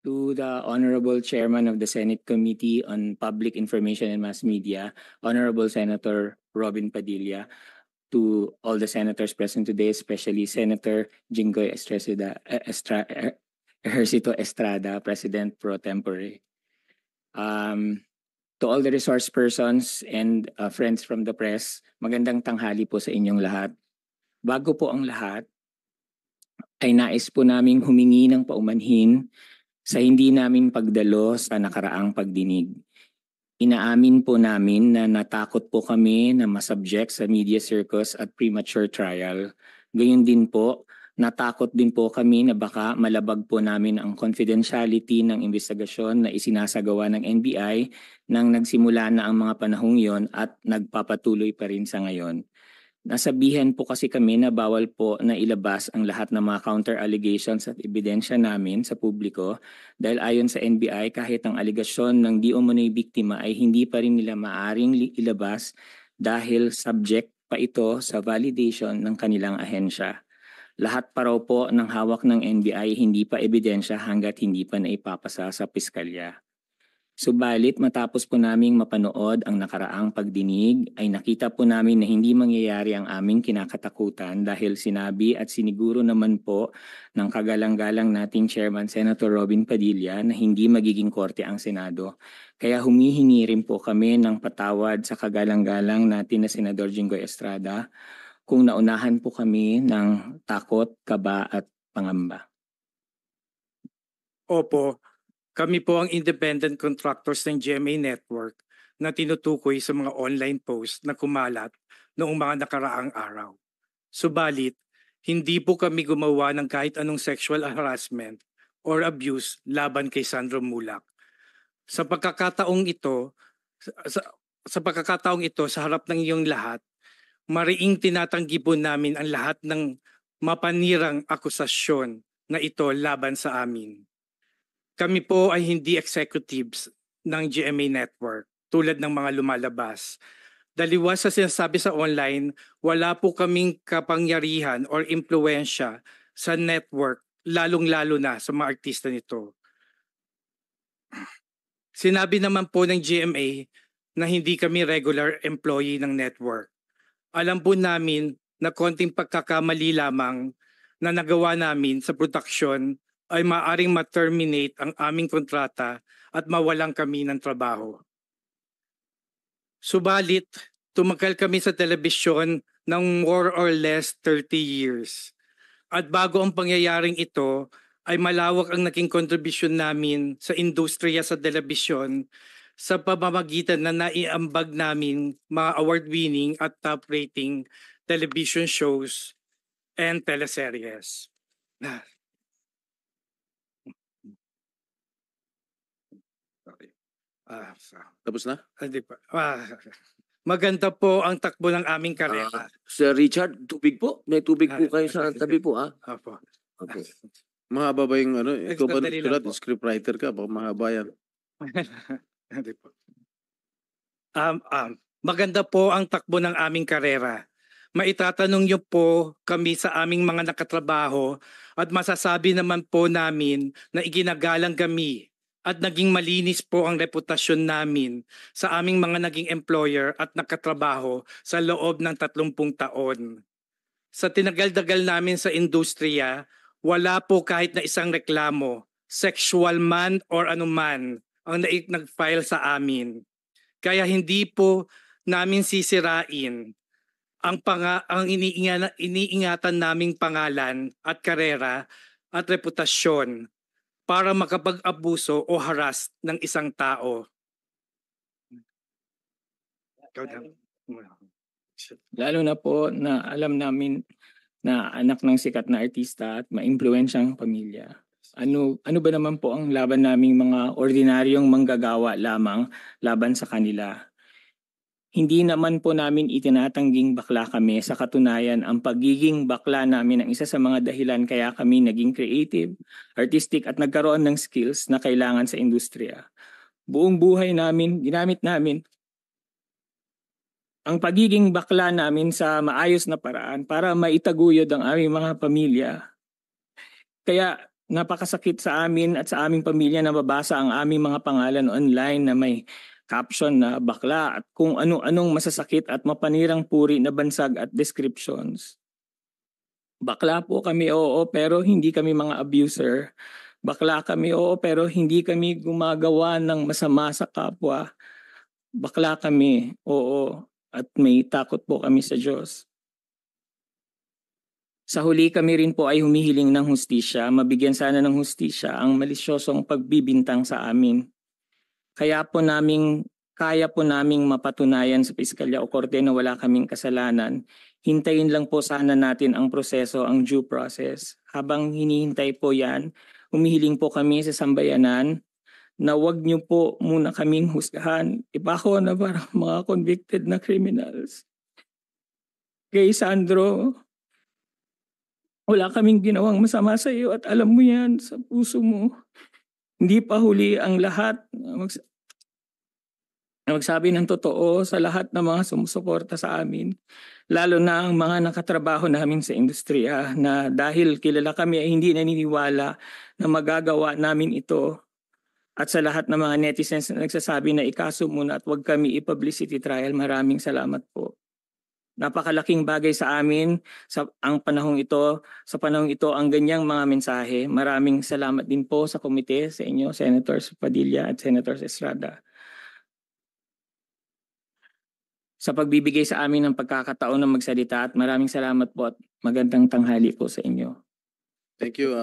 To the Honorable Chairman of the Senate Committee on Public Information and Mass Media, Honorable Senator Robin Padilla, to all the senators present today, especially Senator Jinggoy Ejercito Estrada, President pro tempore. To all the resource persons and friends from the press, magandang tanghali po sa inyong lahat. Bago po ang lahat, ay nais po naming humingi ng paumanhin sa hindi namin pagdalo sa nakaraang pagdinig. Inaamin po namin na natakot po kami na masubject sa media circus at premature trial. Gayun din po, natakot din po kami na baka malabag po namin ang confidentiality ng investigasyon na isinasagawa ng NBI nang nagsimula na ang mga panahong yon at nagpapatuloy pa rin sa ngayon. Nasabihan po kasi kami na bawal po na ilabas ang lahat ng mga counter allegations at ebidensya namin sa publiko dahil ayon sa NBI kahit ang aligasyon ng di umano'y biktima ay hindi pa rin nila maaring ilabas dahil subject pa ito sa validation ng kanilang ahensya. Lahat pa raw po ng hawak ng NBI hindi pa ebidensya hanggat hindi pa naipapasa sa piskalya. Subalit matapos po naming mapanood ang nakaraang pagdinig ay nakita po namin na hindi mangyayari ang aming kinakatakutan dahil sinabi at siniguro naman po ng kagalang-galang nating Chairman Senator Robin Padilla na hindi magiging korte ang Senado. Kaya humihingi rin po kami ng patawad sa kagalang-galang natin na Senador Jinggoy Estrada kung naunahan po kami ng takot, kaba at pangamba. Opo. Kami po ang independent contractors ng GMA Network na tinutukoy sa mga online posts na kumalat noong mga nakaraang araw. Subalit, hindi po kami gumawa ng kahit anong sexual harassment or abuse laban kay Sandro Mulak. Sa pagkakataong ito, sa harap ng iyong lahat, mariing tinatanggi po namin ang lahat ng mapanirang akusasyon na ito laban sa amin. Kami po ay hindi executives ng GMA Network tulad ng mga lumalabas. Daliwas sa sinasabi sa online, wala po kaming kapangyarihan or impluensya sa network, lalong-lalo na sa mga artista nito. Sinabi naman po ng GMA na hindi kami regular employee ng network. Alam po namin na konting pagkakamali lamang na nagawa namin sa production ay maaring ma-terminate ang aming kontrata at mawalan kami ng trabaho. Subalit, tumagal kami sa telebisyon ng more or less 30 years. At bago ang pangyayaring ito, ay malawak ang naging kontribusyon namin sa industriya sa telebisyon sa pamamagitan na naiambag namin mga award-winning at top-rating television shows and teleseries. Tapos na? Hindi pa. Maganda po ang takbo ng aming karera. Sir Richard, tubig po? May tubig po kayo sa tabi po, ha? Opo. Okay. Mahaba ba yung ano? Ikaw ba Sandali lang sulat? po. Scriptwriter ka? Baka mahaba yan. Hindi po. Maganda po ang takbo ng aming karera. Maitatanong niyo po kami sa aming mga nakatrabaho at masasabi naman po namin na iginagalang kami at naging malinis po ang reputasyon namin sa aming mga naging employer at nakatrabaho sa loob ng 30 taon. Sa tinagal-dagal namin sa industriya, wala po kahit na isang reklamo, sexual man or anuman, ang nag-file sa amin. Kaya hindi po namin sisirain ang iniingatan naming pangalan at karera at reputasyon para makapag-abuso o harass ng isang tao. Lalo na po na alam namin na anak ng sikat na artista at maimpluwensyang pamilya. Ano ba naman po ang laban naming mga ordinaryong manggagawa lamang laban sa kanila? Hindi naman po namin itinatangging bakla kami, sa katunayan ang pagiging bakla namin ang isa sa mga dahilan kaya kami naging creative, artistic at nagkaroon ng skills na kailangan sa industriya. Buong buhay namin, ginamit namin ang pagiging bakla namin sa maayos na paraan para maitaguyod ang aming mga pamilya. Kaya Napakasakit sa amin at sa aming pamilya na mabasa ang aming mga pangalan online na may caption na bakla at kung ano-anong masasakit at mapanirang puri na bansag at descriptions. Bakla po kami, oo, pero hindi kami mga abuser. Bakla kami, oo, pero hindi kami gumagawa ng masama sa kapwa. Bakla kami, oo, at may takot po kami sa Diyos. Sa huli kami rin po ay humihiling ng hustisya, mabigyan sana ng hustisya ang malisyosong pagbibintang sa amin. Kaya po naming mapatunayan sa piskalya o korte na wala kaming kasalanan. Hintayin lang po sana natin ang proseso, ang due process. Habang hinihintay po yan, humihiling po kami sa sambayanan na wag niyo po muna kaming husgahan. Iba ko na parang mga convicted na criminals. Kay Sandro, wala kaming ginawang masama sa iyo at alam mo yan sa puso mo. Hindi pa huli ang lahat. Magsabi ng totoo sa lahat ng mga sumusuporta sa amin. Lalo na ang mga nakatrabaho namin sa industriya na dahil kilala kami ay hindi naniniwala na magagawa namin ito. At sa lahat ng mga netizens na nagsasabi na ikaso muna at huwag kami i-publicity trial, maraming salamat po. Napakalaking bagay sa amin sa panahong ito ang ganyang mga mensahe. Maraming salamat din po sa komite, sa inyo, Senators Padilla at Senators Estrada, sa pagbibigay sa amin ng pagkakataon na magsalita, at maraming salamat po at magandang tanghali po sa inyo. Thank you,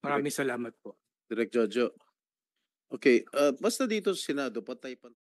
Maraming salamat po. Direk Jojo. Okay, basta dito sa Senado, patay pa.